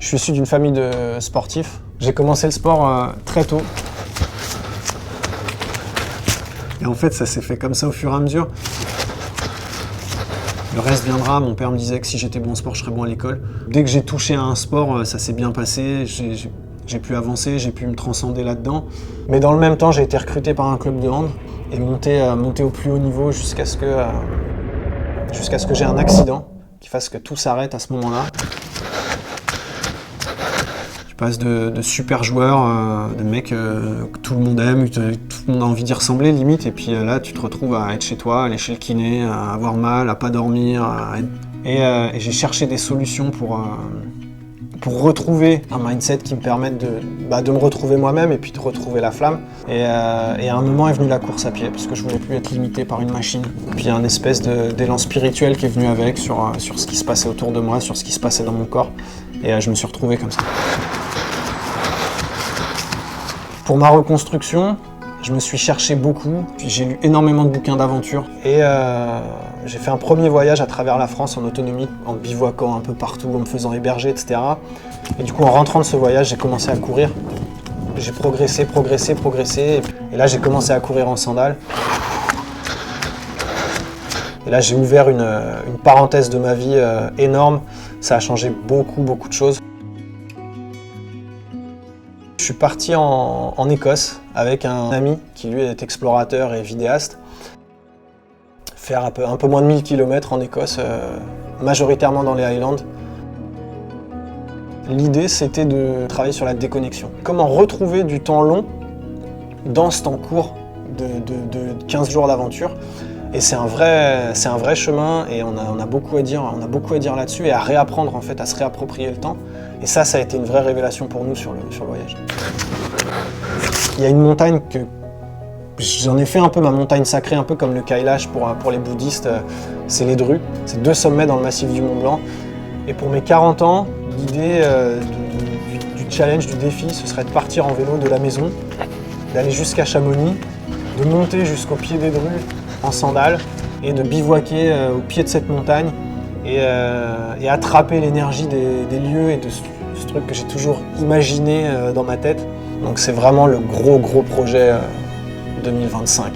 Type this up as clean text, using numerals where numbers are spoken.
suis issu d'une famille de sportifs. J'ai commencé le sport très tôt. Et en fait, ça s'est fait comme ça au fur et à mesure. Le reste viendra. Mon père me disait que si j'étais bon en sport, je serais bon à l'école. Dès que j'ai touché à un sport, ça s'est bien passé. J'ai pu avancer, j'ai pu me transcender là-dedans. Mais dans le même temps, j'ai été recruté par un club de hand et monté au plus haut niveau jusqu'à ce que j'ai un accident qui fasse que tout s'arrête à ce moment-là. Tu passes de super joueur, de mec que tout le monde aime, tout le monde a envie d'y ressembler limite, et puis là tu te retrouves à être chez toi, à aller chez le kiné, à avoir mal, à pas dormir. Et j'ai cherché des solutions pour retrouver un mindset qui me permette de me retrouver moi-même et puis de retrouver la flamme. Et à un moment est venue la course à pied, parce que je voulais plus être limité par une machine. Puis il y a une espèce d'élan spirituel qui est venu avec sur ce qui se passait autour de moi, sur ce qui se passait dans mon corps. Et je me suis retrouvé comme ça. Pour ma reconstruction, je me suis cherché beaucoup, puis j'ai lu énormément de bouquins d'aventure. Et j'ai fait un premier voyage à travers la France en autonomie, en bivouaquant un peu partout, en me faisant héberger, etc. Et du coup, en rentrant de ce voyage, j'ai commencé à courir. J'ai progressé. Et là, j'ai commencé à courir en sandales. Et là, j'ai ouvert une parenthèse de ma vie énorme. Ça a changé beaucoup de choses. Je suis parti en Écosse avec un ami qui lui est explorateur et vidéaste. Faire un peu moins de 1000 km en Écosse, majoritairement dans les Highlands. L'idée, c'était de travailler sur la déconnexion. Comment retrouver du temps long dans ce temps court de 15 jours d'aventure. Et c'est un vrai chemin, et on a beaucoup à dire là-dessus, et à réapprendre en fait, à se réapproprier le temps. Et ça a été une vraie révélation pour nous sur le voyage. Il y a une montagne que j'en ai fait un peu ma montagne sacrée, un peu comme le Kailash pour les bouddhistes, c'est les Drus. C'est 2 sommets dans le massif du Mont Blanc. Et pour mes 40 ans, l'idée du challenge, du défi, ce serait de partir en vélo de la maison, d'aller jusqu'à Chamonix, de monter jusqu'au pied des Drus en sandales et de bivouaquer au pied de cette montagne et attraper l'énergie des lieux et de ce truc que j'ai toujours imaginé dans ma tête. Donc c'est vraiment le gros projet 2025.